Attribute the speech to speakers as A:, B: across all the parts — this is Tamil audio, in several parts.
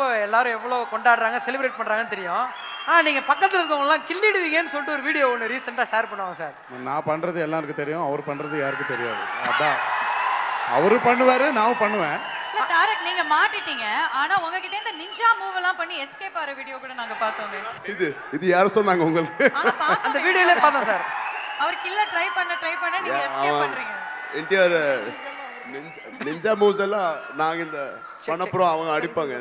A: பார்க்குறப்போ எல்லாரும் எவ்வளோ கொண்டாடுறாங்க செலிப்ரேட் பண்ணுறாங்கன்னு தெரியும். ஆனால் நீங்கள் பக்கத்தில் இருக்கவங்கலாம் கிள்ளிடுவீங்கன்னு சொல்லிட்டு ஒரு வீடியோ ஒன்று ரீசெண்டாக ஷேர் பண்ணுவாங்க சார்.
B: நான் பண்ணுறது எல்லாருக்கும் தெரியும், அவர் பண்ணுறது யாருக்கும் தெரியாது. அதான் அவரு பண்ணுவாரு, நான் பண்ணுவேன்.
C: இல்ல தாரக், நீங்க மாட்டிட்டீங்க. ஆனா உங்ககிட்ட இந்த நிஞ்சா மூவ் எல்லாம் பண்ணி எஸ்கேப் ஆற வீடியோ கூட நாங்க பார்த்தோமே.
B: இது யார் சொன்னாங்க உங்களுக்கு?
A: அந்த வீடியோலே பார்த்தோம் சார்.
C: அவர் கில்ல ட்ரை பண்ண நீங்க எஸ்கேப் பண்றீங்க.
D: என்டிஆர் நிஞ்சா மூவ்ஸ் எல்லாம் நாங்க இந்த பண்ணப்புறம் அவங்க அடிப்பாங்க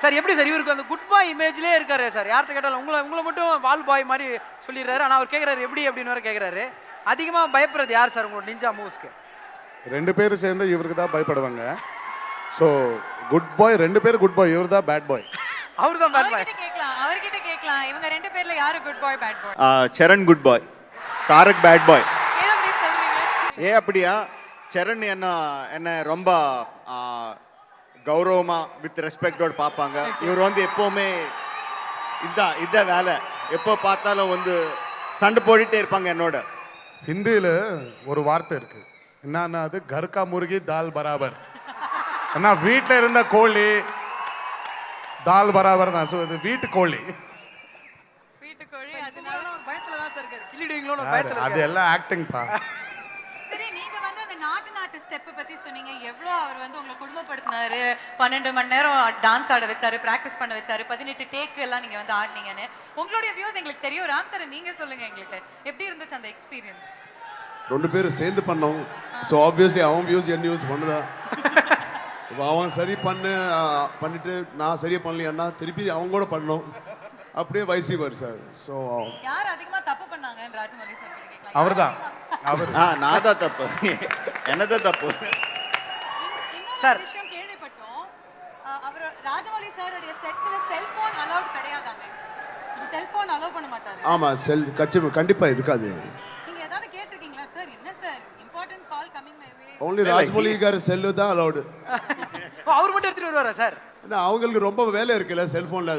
A: சார். எப்படி சார் இவருக்கு அந்த குட் பாய் இமேஜ்லேயே இருக்காரு சார். யார்கிட்ட கேட்டாலும் உங்களை மட்டும் வால் பாய் மாதிரி சொல்லிடுறாரு. ஆனால் அவர் கேட்குறாரு எப்படி அப்படின்னு வேறு கேட்குறாரு. அதிகமாக பயப்படுறது யார் சார் உங்களோட நிஞ்சா மூவ்ஸ்க்கு?
B: 2 பேரும் சேர்ந்து இவருக்கு தான் பயப்படுவாங்க. ஸோ குட் பாய் 2 பேர் குட் பாய், இவர் தான் பேட் பாய்.
A: அவர் தான் பேட் பாய்.
C: அவர்கிட்ட கேட்கலாம் இவங்க 2 பேர்ல யாரு குட் பாய் பேட் பாய்?
E: சரண் குட் பாய், தாரக் பேட் பாய்.
C: ஏன் அப்படி சொல்றீங்க?
E: அப்படியா? சரண் என்ன ரொம்ப கௌரவமா வித் ரெஸ்பெக்டோடு பார்ப்பாங்க. இவர் வந்து எப்போவுமே இதான் வேலை. எப்போ பார்த்தாலும் வந்து சண்டை போட்டுட்டே இருப்பாங்க என்னோட.
B: ஹிந்தியில் ஒரு வார்த்தை இருக்கு, என்னன்னா அது கர்கா முருகி தால் பராபர். ஏன்னா வீட்டில் இருந்த கோழி தால் பராபர் தான். ஸோ இது வீட்டு கோழி.
C: வீட்டுக்கோழி அதனால
A: பயத்தில் தான் சார் இருக்காரு. கிள்ளிடுவீங்களோன்னு பயத்தில்.
B: அது எல்லாம் ஆக்டிங்ப்பா.
C: சரி, நீங்க வந்து அந்த நாட்டு ஸ்டெப் பத்தி சொன்னீங்க. எவ்வளோ அவர் வந்து உங்களை குடும்பப்படுத்தினாரு. 12 மணி நேரம் டான்ஸ் ஆட வச்சாரு, பிராக்டிஸ் பண்ண வச்சாரு, 18 டேக் எல்லாம் நீங்க வந்து ஆடினீங்கன்னு. உங்களுடைய வியூஸ் எங்களுக்கு தெரியும். ராம் சார் நீங்க சொல்லுங்க எங்களுக்கு எப்படி இருந்துச்சு அந்த எக்ஸ்பீரியன்ஸ்?
D: 2 பேரும் சேர்ந்து பண்ணோம். ஸோ ஆப்வியஸ்லி அவன் வியூஸ் என் வியூஸ் ஒண்ணுதான். இப்போ அவன் சரி பண்ணிட்டு நான் சரியா பண்ணலையான்னா திருப்பி அவங்க கூட பண்ணோம். அப்படியே வைசி சார். ஸோ
C: யார் அதிகமா தப்பு பண்ணாங்க ராஜமௌலி சார் கேட்கலாம்.
B: அவர்தான். அவர்
E: நான் தான் தப்பு, என்னதான் தப்பு
C: சார்? விஷயம் கேள்விப்பட்டோம். அவர் ராஜமௌலி சாருடைய செட்ஸ்ல செல்போன் அலௌட் கிடையாதாங்க. செல்போன் அலோவ் பண்ண மாட்டாரு.
D: ஆமா கண்டிப்பா இருக்காது.
C: நீங்க ஏதாவது கேட்டிருக்கீங்களா சார்? என்ன sir important call coming my way.
D: Only Rajamouli car cell தான் அலௌடு.
A: அவர் மட்டும் எடுத்துட்டு வருவாரா சார்?
D: அவங்களுக்கு ரொம்ப வேலை இருக்குல்ல செல்போன்ல.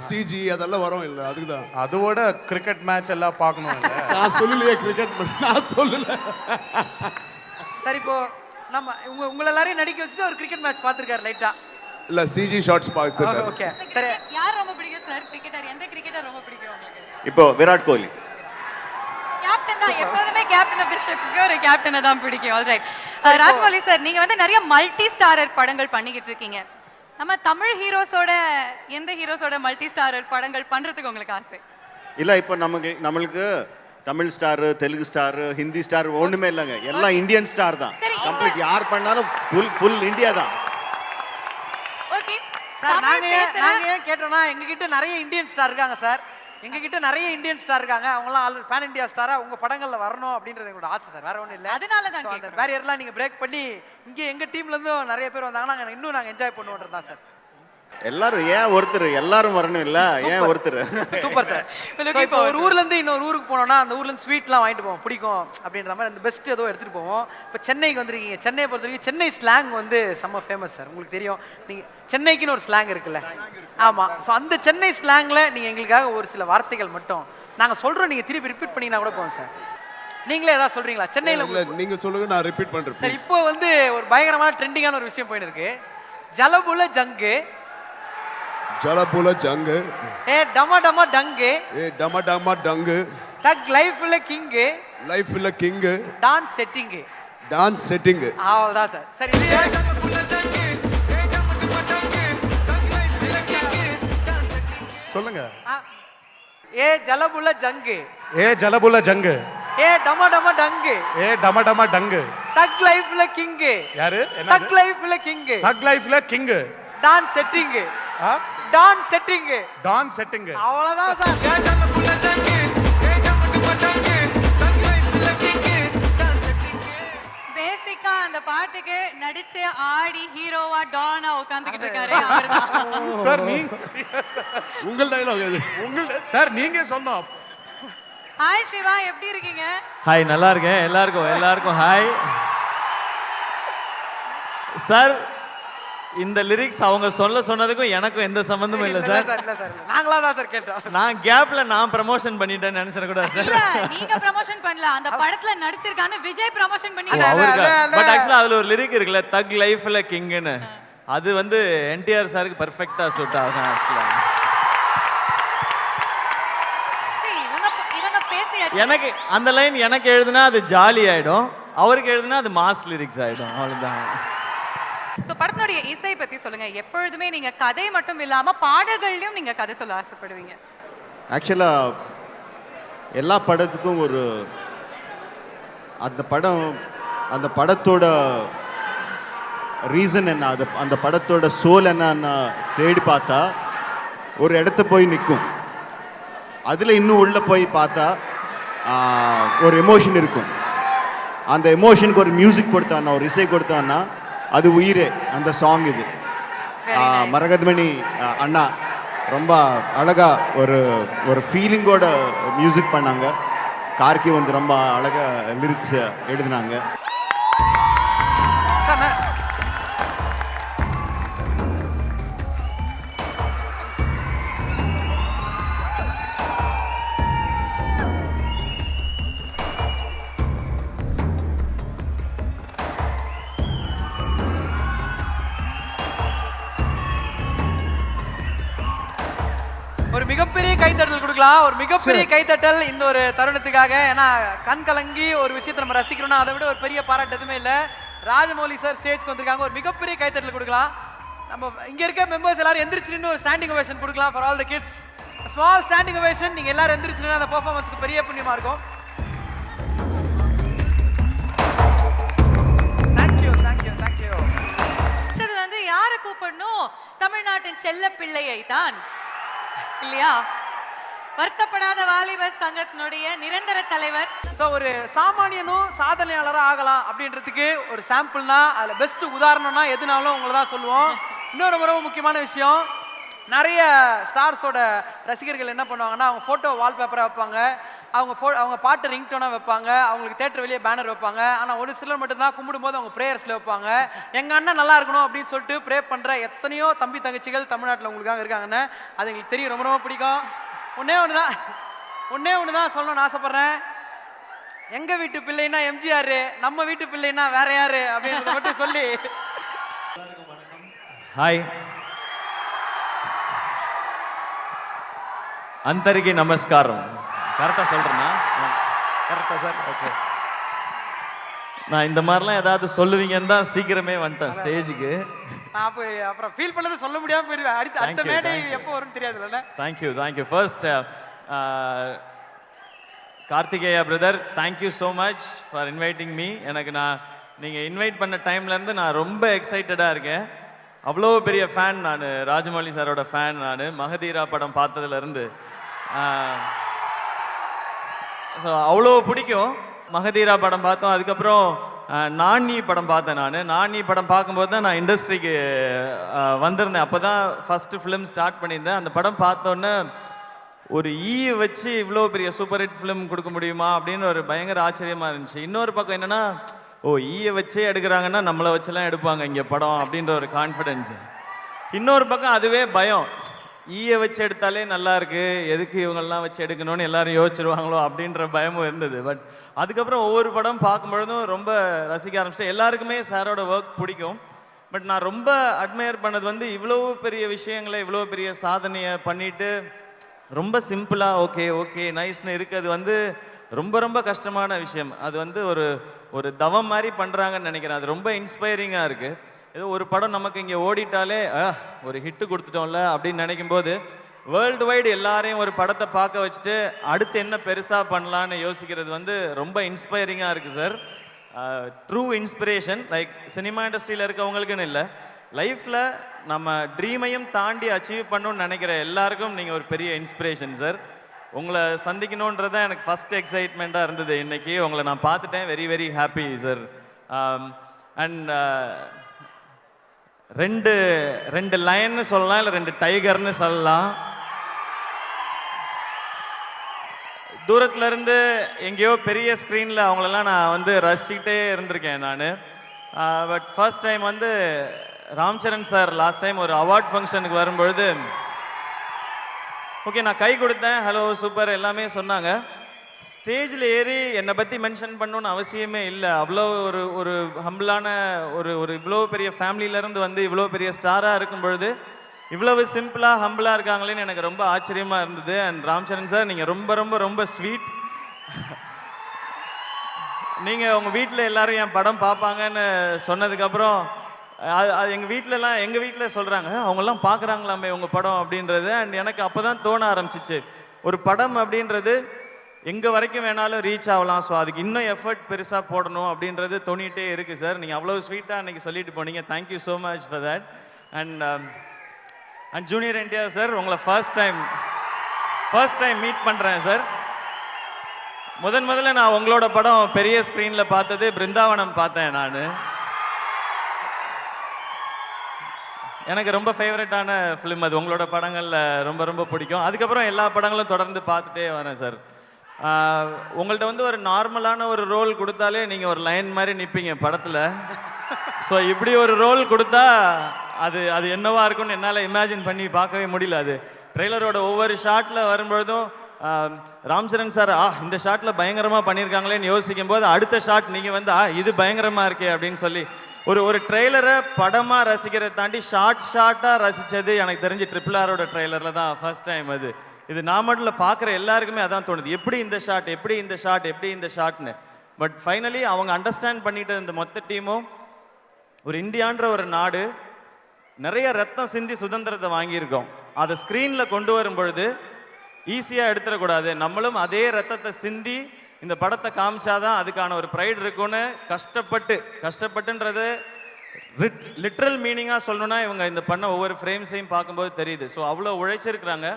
D: சிஜி அதெல்லாம் வரும் இல்ல, அதுக்கு தான்.
B: அதோட கிரிக்கெட் மேட்ச் எல்லாம் பார்க்கணும் இல்ல.
D: நான் சொல்லலையே கிரிக்கெட், நான் சொல்லல
A: சார். இப்போ நம்ம உங்களை எல்லாரையும் நடிக்க வச்சுட்டு ஒரு கிரிக்கெட் மேட்ச் பார்த்துருக்காரு லைட்டா.
D: இல்ல சிஜி ஷாட்ஸ் பார்த்துருக்காரு.
A: ஓகே சரி.
C: யார் ரொம்ப பிடிக்கும் சார் கிரிக்கெட்டர்? எந்த கிரிக்கெட்டர் ரொம்ப பிடிக்கும் உங்களுக்கு?
E: இப்போ விராட் கோலி.
C: கேப்டன் தான். எப்போதுமே கேப்டன் ஆஃப் தி ஷிப்க்கு ஒரு கேப்டனை தான் பிடிக்கும். ஆல்ரைட். ராஜமௌலி சார், நீங்க வந்து நிறைய மல்டி ஸ்டாரர் படங்கள் பண்ணிக்கிட்டு இருக்கீங்க. நம்ம தமிழ் ஹீரோஸோட எந்த ஹீரோஸோட மல்டி ஸ்டாரர் படங்கள் பண்றதுக்கு உங்களுக்கு ஆசை?
E: இல்ல இப்போ நம்மளுக்கு Tamil star, Telugu star, Hindi star ஒண்ணுமே இல்லைங்க. எல்லாம் இந்தியன் ஸ்டார் தான். கம்ப்ளீட் யார் பண்ணாலும் ஃபுல் இந்தியா தான்.
C: Okay
A: sir. நாங்க ஏன் கேட்டோம்னா எங்ககிட்ட நிறைய இந்தியன் ஸ்டார் இருக்காங்க சார். எங்ககிட்ட நிறைய இந்தியன் ஸ்டார் இருக்காங்க. அவங்கலாம் ஆல்ரெடி பேன் இந்தியா ஸ்டாரா உங்க படங்கள்ல வரணும் அப்படின்றது எங்களோட ஆசை சார். வேற ஒன்றும் இல்லை.
C: அதனால தான்
A: அந்த பேரியர்லாம் நீங்க பிரேக் பண்ணி இங்க எங்க டீம்ல இருந்தும் நிறைய பேர் வந்தாங்கன்னா இன்னும் நாங்க என்ஜாய் பண்ணுவோன்றது தான் சார்.
E: எல்லாரும் ஏன் ஒருத்தர் எல்லாரும் வரணும் இல்ல, ஏன் ஒருத்தர்?
A: Super sir. இப்போ ஒரு ஊர்ல இருந்து இன்னொரு ஊருக்கு போனோம்னா அந்த ஊர்ல இருந்து ஸ்வீட்லாம் வாங்கிட்டு போவோம், பிடிக்கும் அப்படின்ற மாதிரி அந்த பெஸ்ட் ஏதோ எடுத்துட்டு போவோம். இப்போ சென்னைக்கு வந்திருக்கீங்க. சென்னையை பொறுத்த வரைக்கும் சென்னை ஸ்லாங் வந்து செம்ம ஃபேமஸ் சார். உங்களுக்கு தெரியும், நீங்க சென்னைக்குன்னு ஒரு ஸ்லாங் இருக்குல்ல. ஆமா. ஸோ அந்த சென்னை ஸ்லாங்ல நீங்க எங்களுக்காக ஒரு சில வார்த்தைகள் மட்டும் நாங்க சொல்றோம், நீங்க திருப்பி ரிப்பீட் பண்ணீங்கன்னா கூட போவோம் சார். நீங்களே ஏதாவது சொல்றீங்களா சென்னையில?
D: நீங்க சொல்லுங்க, நான் ரிப்பீட் பண்றேன்
A: சார். இப்போ வந்து ஒரு பயங்கரமான ட்ரெண்டிங்கான ஒரு விஷயம் போயிட்டு இருக்கு. ஜலபுல ஜங்கு,
D: ஜலபுல ஜங்கு,
A: ஏ டம டம டங்கு,
D: ஏ டம டம டங்கு,
A: தக் லைஃப்ல கிங்கு,
D: லைஃப் இல்ல king,
A: dance setting,
D: dance setting.
A: அவ்வளவுதான் சார். சரி,
B: சொல்லுங்க.
A: ஏ ஜலபுல ஜங்கு,
B: ஏ ஜலபுல ஜங்கு,
A: ஏ டம டம டங்கு,
B: ஏ டம டம டங்கு,
A: தக் லைஃப்ல கிங்கு.
B: யாரு?
A: தக் லைஃப்ல கிங்கு,
B: தக் லைஃப்ல king,
A: dance setting, dance setting,
B: don setting.
A: அவ்வளவுதான் சார்.
C: பேசிக்கா அந்த பாட்டுக்கு நடிச்சு ஆடி ஹீரோவா டானா உட்கார்ந்துகிட்டு இருக்காரு அவர்தான்.
B: சார் நீங்க
D: உங்கள் டயலாக் அது.
B: சார் நீங்க சொன்னோம்.
C: ஹாய் சிவா, எப்படி இருக்கீங்க?
F: ஹாய், நல்லா இருக்கேன். எல்லாருக்கும் ஹாய். சார், இந்த லிரிக்ஸ் அவங்க சொன்னதுக்கும் எனக்கும் எந்த சம்பந்தமும் இல்லை சார்.
A: இல்ல சார், நாங்களா தான் சார் கேட்டோம்.
F: நான் கேப்ல நான் ப்ரமோஷன் பண்ணிட்டேன்னு நினைச்சிட கூடாது சார்.
C: இல்ல, நீங்க ப்ரமோஷன் பண்ணல, அந்த படத்துல நடிச்சிருக்கான்னு விஜய் ப்ரமோஷன் பண்ணி.
F: அவருக்கு பட் ஆக்சுவலா அதுல ஒரு லிரிக் இருக்குல்ல, தக் லைஃப்ல கிங்னு. அது வந்து என்டிஆர் சாருக்கு பர்ஃபெக்டாக சூட் ஆகும் ஆக்சுவலாக.
C: இவங்க பேசி
F: எனக்கு அந்த லைன் எனக்கு எழுதுனா அது ஜாலி ஆயிடும், அவருக்கு எழுதுனா அது மாஸ் லிரிக்ஸ் ஆயிடும், அவ்வளவுதான்.
C: சோ படத்தினுடைய இசை பத்தி சொல்லுங்க. எப்பொழுதுமே நீங்க கதை மட்டும் இல்லாம பாடல்கள்லயும் நீங்க கதை சொல்ல ஆசைப்படுவீங்க.
E: ஆக்சுவலாக எல்லா படத்துக்கும் ஒரு அந்த படத்தோட ரீசன் என்ன, அந்த படத்தோட சோல் என்னன்னு தேடி பார்த்தா ஒரு இடத்த போய் நிற்கும். அதில் இன்னும் உள்ளே போய் பார்த்தா ஒரு எமோஷன் இருக்கும். அந்த எமோஷனுக்கு ஒரு மியூசிக் கொடுத்தான்னா, ஒரு இசை கொடுத்தான்னா அது உயிரே அந்த சாங். இது மரகதமணி அண்ணா ரொம்ப அழகா ஒரு ஃபீலிங்கோட மியூசிக் பண்ணாங்க. கார்கி வந்து ரொம்ப அழகா லிரிக்ஸ் எழுதினாங்க.
A: ஒரு மிகப்பெரிய கைத்தட்டல் கொடுக்கலாம், ஒரு மிகப்பெரிய கைத்தட்டல் இந்த ஒரு தருணத்துக்காக. ஏன்னா கண் கலங்கி ஒரு விஷயத்தை நம்ம ரசிக்கிறோம்னா அதை விட ஒரு பெரிய பாராட்டு எதுவுமே இல்லை. ராஜமௌலி சார் ஸ்டேஜ்க்கு வந்திருக்காங்க, ஒரு மிகப்பெரிய கைத்தட்டல் கொடுக்கலாம். நம்ம இங்க இருக்க மெம்பர்ஸ் எல்லாரும் எந்திரிச்சு நின்று ஒரு ஸ்டாண்டிங் ஓவேஷன் கொடுக்கலாம் for all the kids. Small standing ovation. நீங்க எல்லாரும் எந்திரிச்சு நின்று அந்த பெர்ஃபார்மன்ஸ்க்கு பெரிய புண்ணியமா இருக்கும். Thank you thank you thank you.
C: இது வந்து யாரை கூப்பிடணும்? தமிழ்நாட்டின் செல்ல பிள்ளையை தான் இல்லையா? வருத்தப்படாத வாலிபர் சங்கத்தினுடைய நிரந்தர தலைவர்.
A: ஸோ ஒரு சாமானியனும் சாதனையாளராக ஆகலாம் அப்படின்றதுக்கு ஒரு சாம்பிள்னா அதில் பெஸ்ட் உதாரணம்னா எதுனாலும் உங்களை தான் சொல்லுவோம். இன்னொரு ரொம்ப முக்கியமான விஷயம், நிறைய ஸ்டார்ஸோட ரசிகர்கள் என்ன பண்ணுவாங்கன்னா அவங்க ஃபோட்டோ வால்பேப்பராக வைப்பாங்க, அவங்க பாட்டு ரிங்டோனாக வைப்பாங்க, அவங்களுக்கு தேட்டர் வெளியே பேனர் வைப்பாங்க. ஆனால் ஒரு சிலர் மட்டும்தான் கும்பிடும்போது அவங்க ப்ரேயர்ஸில் வைப்பாங்க. எங்கள் அண்ணன் நல்லா இருக்கணும் அப்படின்னு சொல்லிட்டு ப்ரே பண்ணுற எத்தனையோ தம்பி தங்கச்சிகள் தமிழ்நாட்டில் உங்களுக்காக இருக்காங்கன்னு அது எங்களுக்கு தெரியும், ரொம்ப ரொம்ப பிடிக்கும். ஒன்றே ஒன்று தான் சொல்லணும்னு ஆசைப்பட்றேன். எங்கள் வீட்டு பிள்ளைன்னா எம்ஜிஆர், நம்ம வீட்டு பிள்ளைன்னா வேற யாரு அப்படின்றத மட்டும் சொல்லி.
F: హాయ్, అందరికీ నమస్కారం. கரெக்டாக சொல்கிறேன்னா? கரெக்டா சார்? ஓகே. நான் இந்த மாதிரிலாம் ஏதாவது சொல்லுவீங்கன்னு தான் சீக்கிரமே வந்துட்டேன் ஸ்டேஜுக்கு.
A: நான் அப்போ அப்புறம் ஃபீல் பண்ணது சொல்ல முடியாமல் போயிடுவேன். அடுத்த மேடை எப்போ வரும்னு தெரியாதுல்ல.
F: Thank you. First Karthikeya brother, thank you so much for inviting me. நீங்கள் இன்வைட் பண்ண டைம்லேருந்து நான் ரொம்ப எக்ஸைட்டடாக இருக்கேன். அவ்வளோ பெரிய ஃபேன் நான், ராஜமௌலி சாரோட ஃபேன் நான். மகதீரா படம் பார்த்ததுலேருந்து ஸோ அவ்வளோ பிடிக்கும். மகதீரா படம் பார்த்தோம், அதுக்கப்புறம் நானி படம் பார்த்தேன். நானி படம் பார்க்கும்போது தான் நான் இண்டஸ்ட்ரிக்கு வந்திருந்தேன். அப்போ தான் ஃபஸ்ட்டு ஃபிலிம் ஸ்டார்ட் பண்ணியிருந்தேன். அந்த படம் பார்த்தோன்னே ஒரு ஈயை வச்சு இவ்வளோ பெரிய சூப்பர் ஹிட் ஃபிலிம் கொடுக்க முடியுமா அப்படின்னு ஒரு பயங்கர ஆச்சரியமாக இருந்துச்சு. இன்னொரு பக்கம் என்னென்னா, ஈயை வச்சே எடுக்கிறாங்கன்னா நம்மளை வச்செல்லாம் எடுப்பாங்க இங்கே படம் அப்படின்ற ஒரு கான்ஃபிடென்ஸு. இன்னொரு பக்கம் அதுவே பயம், ஈயை வச்சு எடுத்தாலே நல்லா இருக்கு, எதுக்கு இவங்கெல்லாம் வச்சு எடுக்கணும்னு எல்லாரும் யோசிச்சிருவாங்களோ அப்படின்ற பயமும் இருந்தது. பட் அதுக்கப்புறம் ஒவ்வொரு படம் பார்க்கும்பொழுதும் ரொம்ப ரசிக்க ஆரம்பிச்சிட்டேன். எல்லாருக்குமே சாரோட ஒர்க் பிடிக்கும். பட் நான் ரொம்ப அட்மையர் பண்ணது வந்து இவ்வளோ பெரிய விஷயங்களை, இவ்வளோ பெரிய சாதனையை பண்ணிட்டு ரொம்ப சிம்பிளாக ஓகே நைஸ்னு இருக்குது வந்து ரொம்ப ரொம்ப கஷ்டமான விஷயம். அது வந்து ஒரு தவம் மாதிரி பண்ணுறாங்கன்னு நினைக்கிறேன். அது ரொம்ப இன்ஸ்பைரிங்காக இருக்குது. ஏதோ ஒரு படம் நமக்கு இங்கே ஓடிட்டாலே ஒரு ஹிட்டு கொடுத்துட்டோம்ல அப்படின்னு நினைக்கும் போது வேர்ல்டு வைடு எல்லாரையும் ஒரு படத்தை பார்க்க வச்சுட்டு அடுத்து என்ன பெருசாக பண்ணலான்னு யோசிக்கிறது வந்து ரொம்ப இன்ஸ்பைரிங்காக இருக்குது sir. True inspiration. Like cinema இண்டஸ்ட்ரியில் இருக்கவங்களுக்குன்னு இல்லை, லைஃப்பில் நம்ம ட்ரீமையும் தாண்டி அச்சீவ் பண்ணணும்னு நினைக்கிற எல்லாருக்கும் நீங்கள் ஒரு பெரிய இன்ஸ்பிரேஷன் சார். உங்களை சந்திக்கணுன்றதான் எனக்கு ஃபஸ்ட் எக்ஸைட்மெண்ட்டாக இருந்தது. இன்னைக்கு உங்களை நான் பார்த்துட்டேன். Very very happy sir. And ரெண்டு லயன்னு சொல்லலாம், இல்லை 2 டைகர்னு சொல்லலாம். தூரத்துல இருந்து எங்கேயோ பெரிய ஸ்க்ரீனில் அவங்களெல்லாம் நான் வந்து ரசிச்சுக்கிட்டே இருந்திருக்கேன் நான். பட் ஃபர்ஸ்ட் டைம் வந்து ராம்சரண் சார் லாஸ்ட் டைம் ஒரு அவார்ட் ஃபங்க்ஷனுக்கு வரும்பொழுது ஓகே நான் கை கொடுத்தேன், ஹலோ சூப்பர் எல்லாமே சொன்னாங்க. ஸ்டேஜில் ஏறி என்னை பற்றி மென்ஷன் பண்ணணும்னு அவசியமே இல்லை. அவ்வளோ ஒரு ஒரு ஹம்பிளான ஒரு இவ்வளோ பெரிய ஃபேமிலியிலேருந்து வந்து இவ்வளோ பெரிய ஸ்டாராக இருக்கும் பொழுது இவ்வளவு சிம்பிளாக ஹம்பிளாக இருக்காங்களேன்னு எனக்கு ரொம்ப ஆச்சரியமாக இருந்தது. அண்ட் ராம்சரண் சார், நீங்கள் ரொம்ப ரொம்ப ரொம்ப ஸ்வீட். நீங்கள் உங்கள் வீட்டில் எல்லாரும் என் படம் பார்ப்பாங்கன்னு சொன்னதுக்கப்புறம் அது எங்கள் வீட்டில் சொல்கிறாங்க, அவங்கெல்லாம் பார்க்குறாங்களாமே உங்கள் படம் அப்படின்றது. அண்ட் எனக்கு அப்போ தான் தோண ஆரம்பிச்சிச்சு, ஒரு படம் அப்படின்றது எங்கே வரைக்கும் வேணாலும் ரீச் ஆகலாம். ஸோ அதுக்கு இன்னும் எஃபர்ட் பெருசாக போடணும் அப்படின்றது தோணிகிட்டே இருக்குது சார். நீங்கள் அவ்வளோ ஸ்வீட்டாக அன்றைக்கி சொல்லிட்டு போனீங்க. Thank you so much for that. And junior NTR sir, உங்களை ஃபர்ஸ்ட் டைம் மீட் பண்ணுறேன் சார். முதல்ல நான் உங்களோட படம் பெரிய ஸ்க்ரீனில் பார்த்தது பிருந்தாவனம் பார்த்தேன் நான். எனக்கு ரொம்ப ஃபேவரட்டான ஃபிலிம் அது. உங்களோட படங்களில் ரொம்ப ரொம்ப பிடிக்கும். அதுக்கப்புறம் எல்லா படங்களும் தொடர்ந்து பார்த்துட்டே வரேன் சார். உங்கள்கிட்ட வந்து ஒரு நார்மலான ஒரு ரோல் கொடுத்தாலே நீங்கள் ஒரு லைன் மாதிரி நிற்பீங்க படத்தில். ஸோ இப்படி ஒரு ரோல் கொடுத்தா அது என்னவா இருக்கும்னு என்னால் இமேஜின் பண்ணி பார்க்கவே முடியல. அது ட்ரெய்லரோட ஒவ்வொரு ஷாட்டில் வரும்பொழுதும் ராம்சரண் சார் இந்த ஷாட்டில் பயங்கரமாக பண்ணியிருக்காங்களேன்னு யோசிக்கும் போது அடுத்த ஷாட் நீங்கள் வந்து இது பயங்கரமாக இருக்கே அப்படின்னு சொல்லி ஒரு ட்ரெய்லரை படமாக ரசிக்கிறத தாண்டி ஷார்ட்டாக ரசித்தது எனக்கு தெரிஞ்சு RRRோட ட்ரெய்லரில் தான் ஃபர்ஸ்ட் டைம். இது நான் மட்டும் பார்க்குற எல்லாருக்குமே அதான் தோணுது, எப்படி இந்த ஷாட்னு. பட் ஃபைனலி அவங்க அண்டர்ஸ்டாண்ட் பண்ணிட்டு இந்த மொத்த டீமும் ஒரு இந்தியான்ற ஒரு நாடு நிறைய ரத்தம் சிந்தி சுதந்திரத்தை வாங்கியிருக்கோம். அதை ஸ்க்ரீனில் கொண்டு வரும் பொழுது ஈஸியாக எடுத்துடக்கூடாது. நம்மளும் அதே ரத்தத்தை சிந்தி இந்த படத்தை காமிச்சாதான் அதுக்கான ஒரு ப்ரைட் இருக்குன்னு கஷ்டப்பட்டுன்றது லிட்ரல் மீனிங்காக சொல்லணும்னா இவங்க இந்த பண்ண ஒவ்வொரு ஃப்ரேம்ஸையும் பார்க்கும்போது தெரியுது. ஸோ அவ்வளோ உழைச்சிருக்கிறாங்க.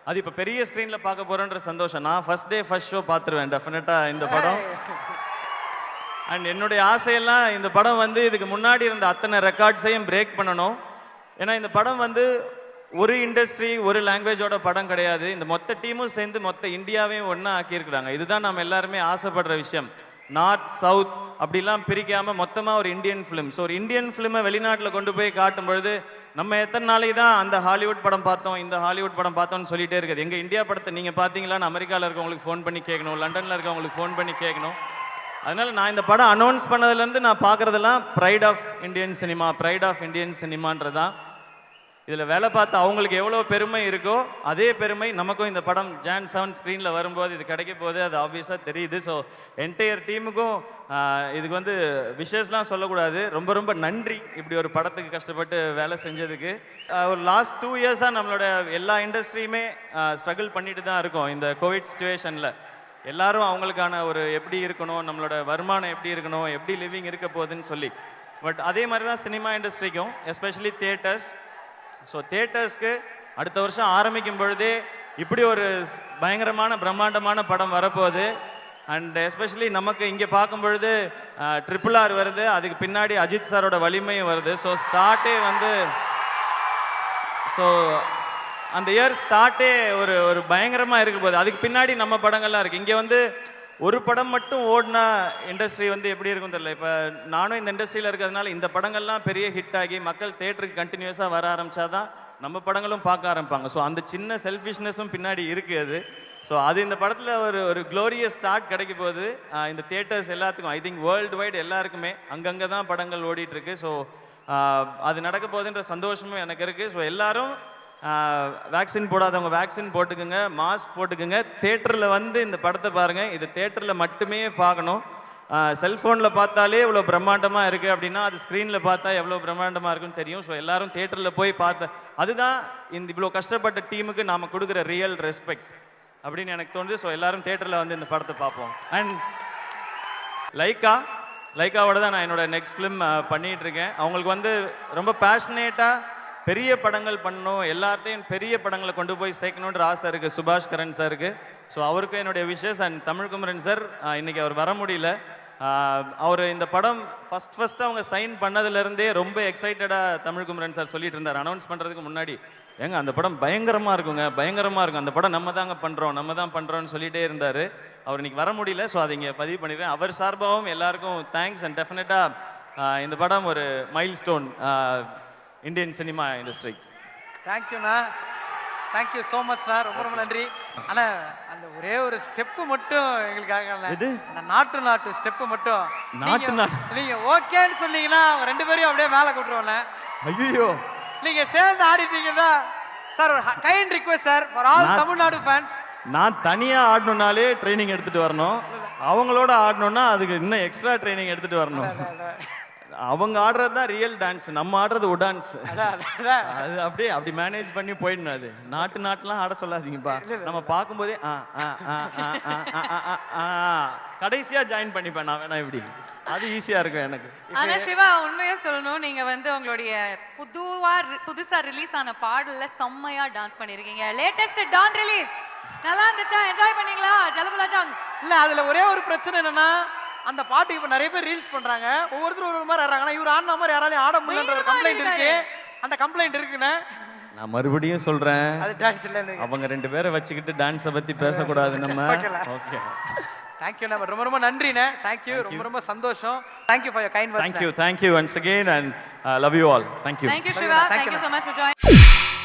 F: அது இப்போ பெரிய ஸ்க்ரீனில் பார்க்க போகிறேன்ற சந்தோஷம். நான் ஃபர்ஸ்ட் ஷோ பார்த்துருவேன் டெஃபினட்டாக இந்த படம். அண்ட் என்னுடைய ஆசையெல்லாம் இந்த படம் வந்து இதுக்கு முன்னாடி இருந்த அத்தனை ரெக்கார்ட்ஸையும் பிரேக் பண்ணணும். ஏன்னா இந்த படம் வந்து ஒரு இண்டஸ்ட்ரி ஒரு லாங்குவேஜோட படம் கிடையாது. இந்த மொத்த டீமும் சேர்ந்து மொத்த இந்தியாவையும் ஒன்றா ஆக்கியிருக்கிறாங்க. இதுதான் நம்ம எல்லாருமே ஆசைப்படுற விஷயம். நார்த் சவுத் அப்படிலாம் பிரிக்காமல் மொத்தமாக ஒரு இந்தியன் ஃபிலிம். ஸோ ஒரு இந்தியன் ஃபிலிமை வெளிநாட்டில் கொண்டு போய் காட்டும் பொழுது நம்ம எத்தனை நாளைக்கு தான் அந்த ஹாலிவுட் படம் பார்த்தோம் இந்த ஹாலிவுட் படம் பார்த்தோம்னு சொல்லிட்டே இருக்குது. எங்கள் இந்தியா படத்தை நீங்கள் பார்த்தீங்களான்னு அமெரிக்காவில் இருக்கவங்களுக்கு ஃபோன் பண்ணி கேட்கணும், லண்டனில் இருக்கவங்களுக்கு ஃபோன் பண்ணி கேட்கணும். அதனால் நான் இந்த படம் அனௌன்ஸ் பண்ணதுலேருந்து நான் பார்க்குறதெல்லாம் ப்ரைட் ஆஃப் இந்தியன் சினிமான்றதான். இதில் வேலை பார்த்து அவங்களுக்கு எவ்வளோ பெருமை இருக்கோ அதே பெருமை நமக்கும் இந்த படம் Jan 7 ஸ்க்ரீனில் வரும்போது இது கிடைக்க போது அது ஆப்வியஸாக தெரியுது. ஸோ என்டையர் டீமுக்கும் இதுக்கு வந்து விஷஸ்லாம் சொல்லக்கூடாது, ரொம்ப ரொம்ப நன்றி இப்படி ஒரு படத்துக்கு கஷ்டப்பட்டு வேலை செஞ்சதுக்கு. ஒரு லாஸ்ட் 2 இயர்ஸாக நம்மளோட எல்லா இண்டஸ்ட்ரியுமே ஸ்ட்ரகிள் பண்ணிட்டு தான் இருக்கோம். இந்த கோவிட் சுச்சுவேஷனில் எல்லாரும் அவங்களுக்கான ஒரு எப்படி இருக்கணும், நம்மளோட வருமானம் எப்படி இருக்கணும், எப்படி லிவிங் இருக்க போகுதுன்னு சொல்லி. பட் அதே மாதிரி தான் சினிமா இண்டஸ்ட்ரிக்கும், எஸ்பெஷலி தியேட்டர்ஸ். ஸோ தியேட்டர்ஸ்க்கு அடுத்த வருஷம் ஆரம்பிக்கும் பொழுதே இப்படி ஒரு பயங்கரமான பிரம்மாண்டமான படம் வரப்போகுது. அண்ட் எஸ்பெஷலி நமக்கு இங்கே பார்க்கும் பொழுது RRR வருது, அதுக்கு பின்னாடி அஜித் சாரோட வலிமையும் வருது. ஸோ ஸ்டார்ட்டே வந்து அந்த இயர் ஸ்டார்ட்டே ஒரு பயங்கரமாக இருக்க போகுது. அதுக்கு பின்னாடி நம்ம படங்கள்லாம் இருக்குது. இங்கே வந்து ஒரு படம் மட்டும் ஓடினா இண்டஸ்ட்ரி வந்து எப்படி இருக்குன்னு தெரியல. இப்போ நானும் இந்த இண்டஸ்ட்ரியில் இருக்கிறதுனால இந்த படங்கள்லாம் பெரிய ஹிட் ஆகி மக்கள் தேட்டருக்கு கண்டினியூஸாக வர ஆரம்பித்தாதான் நம்ம படங்களும் பார்க்க ஆரம்பிப்பாங்க. ஸோ அந்த சின்ன செல்ஃபிஷ்னஸும் பின்னாடி இருக்குது அது. ஸோ அது இந்த படத்தில் ஒரு க்ளோரியஸ் ஸ்டார்ட் கிடைக்க போகுது இந்த தியேட்டர்ஸ் எல்லாத்துக்கும். ஐ திங்க் வேர்ல்டு வைடு எல்லாருக்குமே அங்கங்கே தான் படங்கள் ஓடிட்டுருக்கு. ஸோ அது நடக்க போகுதுன்ற சந்தோஷமும் எனக்கு இருக்குது. ஸோ எல்லாரும் வேக்சின் போடாதவங்க வேக்சின் போட்டுக்குங்க, மாஸ்க் போட்டுக்குங்க, தேட்டரில் வந்து இந்த படத்தை பாருங்கள். இது தேட்டரில் மட்டுமே பார்க்கணும். செல்ஃபோனில் பார்த்தாலே இவ்வளோ பிரம்மாண்டமாக இருக்குது அப்படின்னா அது ஸ்க்ரீனில் பார்த்தா எவ்வளோ பிரம்மாண்டமாக இருக்குன்னு தெரியும். ஸோ எல்லாரும் தேட்டரில் போய் அதுதான் இந்த இவ்வளோ கஷ்டப்பட்ட டீமுக்கு நாம் கொடுக்குற ரியல் ரெஸ்பெக்ட் அப்படின்னு எனக்கு தோணுது. ஸோ எல்லாரும் தேட்டரில் வந்து இந்த படத்தை பார்ப்போம். அண்ட் லைக்காவோட தான் நான் என்னோட நெக்ஸ்ட் ஃபிலிம் பண்ணிகிட்ருக்கேன். அவங்களுக்கு வந்து ரொம்ப பேஷனேட்டாக பெரிய படங்கள் பண்ணணும், எல்லார்ட்டையும் பெரிய படங்களை கொண்டு போய் சேர்க்கணுன்ற ஆசை இருக்குது சுபாஷ் கரன் சாருக்கு. ஸோ அவருக்கும் என்னுடைய விஷஸ். அண்ட் தமிழ்குமரன் சார் இன்றைக்கி அவர் வர முடியல. அவர் இந்த படம் ஃபஸ்ட்டு அவங்க சைன் பண்ணதுலேருந்தே ரொம்ப எக்ஸைட்டடாக தமிழ்குமரன் சார் சொல்லிட்டு இருந்தார் அனௌன்ஸ் பண்ணுறதுக்கு முன்னாடி. அந்த படம் பயங்கரமாக இருக்கும், அந்த படம் நம்ம தான் பண்ணுறோம்னு சொல்லிகிட்டே இருந்தார். அவர் இன்றைக்கி வர முடியல. ஸோ அதை இங்கே பதிவு பண்ணிடுறேன். அவர் சார்பாகவும் எல்லாருக்கும் தேங்க்ஸ். அண்ட் டெஃபினட்டாக இந்த படம் ஒரு mile stone Indian cinema industry.
A: தேங்க்யூண்ணா. தேங்க்யூ ஸோ மச் சார், ரொம்ப ரொம்ப நன்றி. ஆனா அந்த ஒரே ஒரு ஸ்டெப்பு மட்டும் எங்களுக்காக
F: எது?
A: அந்த நாட்டு ஸ்டெப்பு மட்டும்
F: நாட்டு
A: நீங்க ஓகேன்னு சொன்னீங்கன்னா அவங்க 2 பேரையும் அப்படியே மேலே கூட்டுருவோண்ணே.
F: ஐயோ,
A: நீங்க சேர்ந்து ஆடிட்டீங்கன்னா சார் ஒரு kind request sir for all Tamil Nadu fans.
F: நான் தனியா ஆடணும்னாலே ட்ரைனிங் எடுத்துட்டு வரணும், அவங்களோட ஆடணும்னா அதுக்கு இன்னும் எக்ஸ்ட்ரா ட்ரைனிங் எடுத்துட்டு வரணும். அவங்க ஆடுறது தான் ரியல் டான்ஸ், நம்ம ஆடுறது உடான்ஸ். அது அப்படியே அப்படி மேனேஜ் பண்ணி போயிடணும். அது நாட்டுலாம் ஆட சொல்லாதீங்கப்பா, நம்ம பார்க்கும்போதே கடைசியா ஜாயின் பண்ணிப்பேன் நான் வேணா, இப்படி அது ஈஸியா இருக்கும் எனக்கு.
C: ஆனா சிவா, உண்மையா சொல்லணும், நீங்க வந்து உங்களுடைய புதுசா ரிலீஸ் ஆன பாடல்ல செம்மையா டான்ஸ் பண்ணிருக்கீங்க. லேட்டஸ்ட் டான் ரிலீஸ் நல்லா இருந்துச்சா? என்ஜாய் பண்ணீங்களா ஜலபுலாஜாங்?
A: இல்ல அதுல ஒரே ஒரு பிரச்சனை என்னன்னா, அந்த பாட்டுக்கு இப்ப நிறைய பேர் ரீல்ஸ் பண்றாங்க, ஒவ்வொருத்தரும் ஒரு மாதிரி ஆடுறாங்க. ஆனா இவர் ஆடின மாதிரி யாராலையும் ஆட முடியலன்ற ஒரு கம்ப்ளைண்ட் இருக்கு. அந்த கம்ப்ளைண்ட் இருக்குன்னு
F: நான் மறுபடியும் சொல்றேன்,
A: அது டான்ஸ் இல்ல.
F: அவங்க 2 பேரை வச்சுக்கிட்டு டான்ஸை பத்தி பேசக்கூடாது நம்ம. ஓகே,
A: தேங்க்யூ அண்ணா, ரொம்ப ரொம்ப நன்றிண்ணே. தேங்க்யூ, ரொம்ப ரொம்ப சந்தோஷம். Thank you for your kind words.
F: Thank you once again and love you all. Thank you
C: Thank you Shiva, thank you so much for joining.